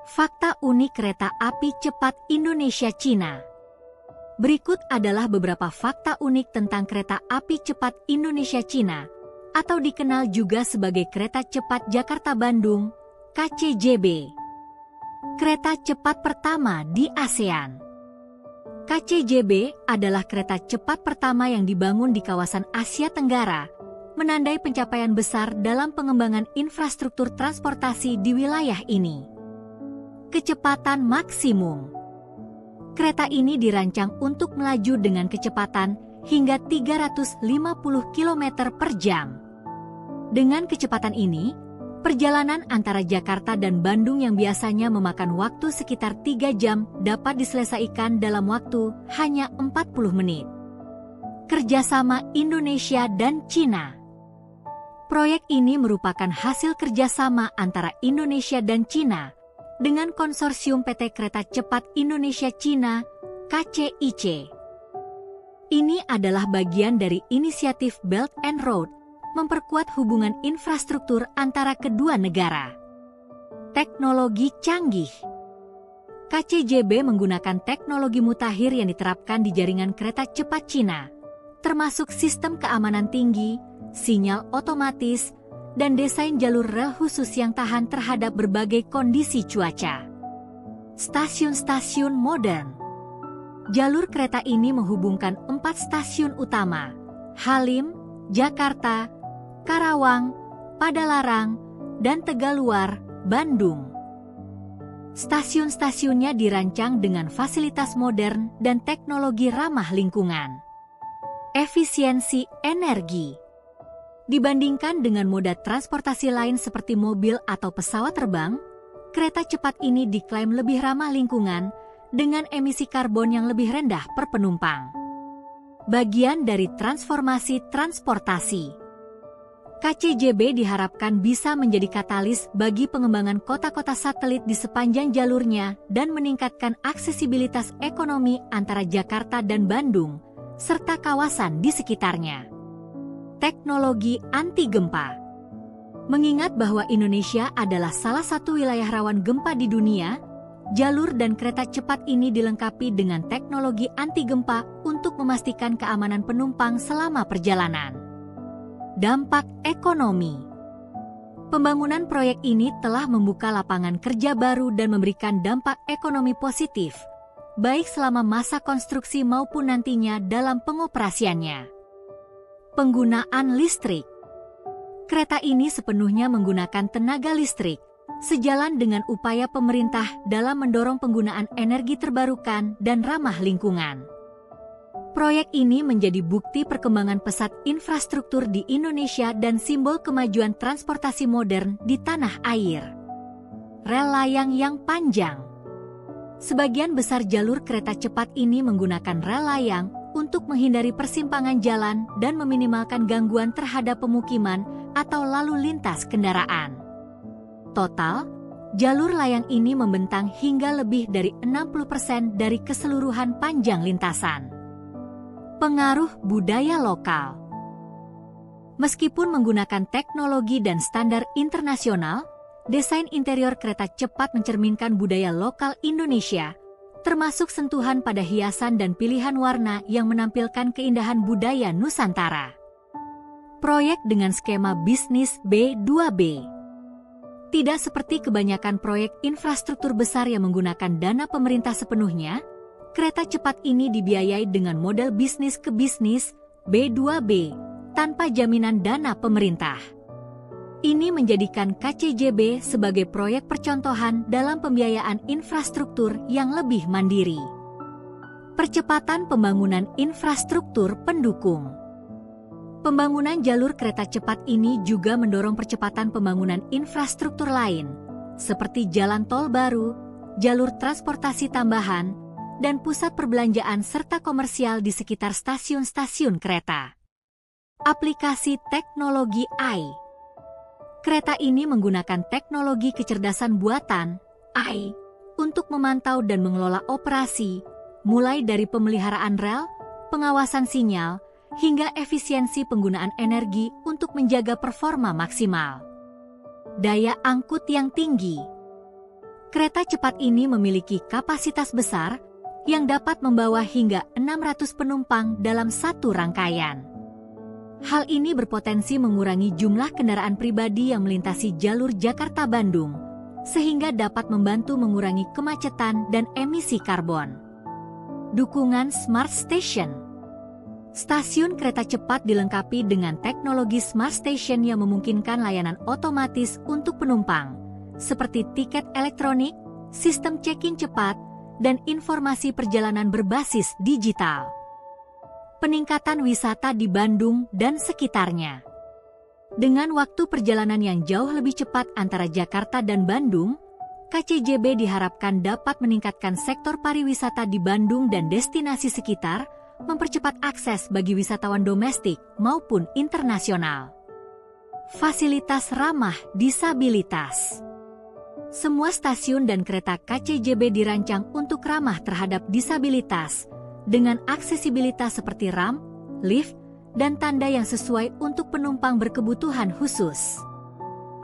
Fakta unik kereta api cepat Indonesia-Cina. Berikut adalah beberapa fakta unik tentang kereta api cepat Indonesia-Cina, atau dikenal juga sebagai Kereta Cepat Jakarta-Bandung, KCJB. Kereta cepat pertama di ASEAN. KCJB adalah kereta cepat pertama yang dibangun di kawasan Asia Tenggara, menandai pencapaian besar dalam pengembangan infrastruktur transportasi di wilayah ini. Kecepatan maksimum. Kereta ini dirancang untuk melaju dengan kecepatan hingga 350 km per jam. Dengan kecepatan ini, perjalanan antara Jakarta dan Bandung yang biasanya memakan waktu sekitar 3 jam dapat diselesaikan dalam waktu hanya 40 menit. Kerjasama Indonesia dan Cina. Proyek ini merupakan hasil kerjasama antara Indonesia dan Cina dengan konsorsium PT Kereta Cepat Indonesia-Cina, KCIC. Ini adalah bagian dari inisiatif Belt and Road, memperkuat hubungan infrastruktur antara kedua negara. Teknologi canggih. KCJB menggunakan teknologi mutakhir yang diterapkan di jaringan kereta cepat Cina, termasuk sistem keamanan tinggi, sinyal otomatis, dan desain jalur rel khusus yang tahan terhadap berbagai kondisi cuaca. Stasiun-stasiun modern. Jalur kereta ini menghubungkan 4 stasiun utama: Halim, Jakarta, Karawang, Padalarang, dan Tegaluar, Bandung. Stasiun-stasiunnya dirancang dengan fasilitas modern dan teknologi ramah lingkungan. Efisiensi energi. Dibandingkan dengan moda transportasi lain seperti mobil atau pesawat terbang, kereta cepat ini diklaim lebih ramah lingkungan dengan emisi karbon yang lebih rendah per penumpang. Bagian dari transformasi transportasi. KCJB diharapkan bisa menjadi katalis bagi pengembangan kota-kota satelit di sepanjang jalurnya dan meningkatkan aksesibilitas ekonomi antara Jakarta dan Bandung, serta kawasan di sekitarnya. Teknologi anti gempa. Mengingat bahwa Indonesia adalah salah satu wilayah rawan gempa di dunia, jalur dan kereta cepat ini dilengkapi dengan teknologi anti gempa untuk memastikan keamanan penumpang selama perjalanan. Dampak ekonomi. Pembangunan proyek ini telah membuka lapangan kerja baru dan memberikan dampak ekonomi positif, baik selama masa konstruksi maupun nantinya dalam pengoperasiannya. Penggunaan listrik. Kereta ini sepenuhnya menggunakan tenaga listrik, sejalan dengan upaya pemerintah dalam mendorong penggunaan energi terbarukan dan ramah lingkungan. Proyek ini menjadi bukti perkembangan pesat infrastruktur di Indonesia dan simbol kemajuan transportasi modern di tanah air. Rel layang yang panjang. Sebagian besar jalur kereta cepat ini menggunakan rel layang untuk menghindari persimpangan jalan dan meminimalkan gangguan terhadap pemukiman atau lalu lintas kendaraan. Total, jalur layang ini membentang hingga lebih dari 60% dari keseluruhan panjang lintasan. Pengaruh budaya lokal. Meskipun menggunakan teknologi dan standar internasional, desain interior kereta cepat mencerminkan budaya lokal Indonesia, termasuk sentuhan pada hiasan dan pilihan warna yang menampilkan keindahan budaya Nusantara. Proyek dengan skema bisnis B2B. Tidak seperti kebanyakan proyek infrastruktur besar yang menggunakan dana pemerintah sepenuhnya, kereta cepat ini dibiayai dengan model bisnis ke bisnis B2B tanpa jaminan dana pemerintah. Ini menjadikan KCJB sebagai proyek percontohan dalam pembiayaan infrastruktur yang lebih mandiri. Percepatan pembangunan infrastruktur pendukung. Pembangunan jalur kereta cepat ini juga mendorong percepatan pembangunan infrastruktur lain, seperti jalan tol baru, jalur transportasi tambahan, dan pusat perbelanjaan serta komersial di sekitar stasiun-stasiun kereta. Aplikasi teknologi AI. Kereta ini menggunakan teknologi kecerdasan buatan, AI, untuk memantau dan mengelola operasi, mulai dari pemeliharaan rel, pengawasan sinyal, hingga efisiensi penggunaan energi untuk menjaga performa maksimal. Daya angkut yang tinggi. Kereta cepat ini memiliki kapasitas besar yang dapat membawa hingga 600 penumpang dalam satu rangkaian. Hal ini berpotensi mengurangi jumlah kendaraan pribadi yang melintasi jalur Jakarta-Bandung, sehingga dapat membantu mengurangi kemacetan dan emisi karbon. Dukungan Smart Station. Stasiun kereta cepat dilengkapi dengan teknologi Smart Station yang memungkinkan layanan otomatis untuk penumpang, seperti tiket elektronik, sistem check-in cepat, dan informasi perjalanan berbasis digital. Peningkatan wisata di Bandung dan sekitarnya. Dengan waktu perjalanan yang jauh lebih cepat antara Jakarta dan Bandung, KCJB diharapkan dapat meningkatkan sektor pariwisata di Bandung dan destinasi sekitar, mempercepat akses bagi wisatawan domestik maupun internasional. Fasilitas ramah disabilitas. Semua stasiun dan kereta KCJB dirancang untuk ramah terhadap disabilitas, dengan aksesibilitas seperti ramp, lift, dan tanda yang sesuai untuk penumpang berkebutuhan khusus.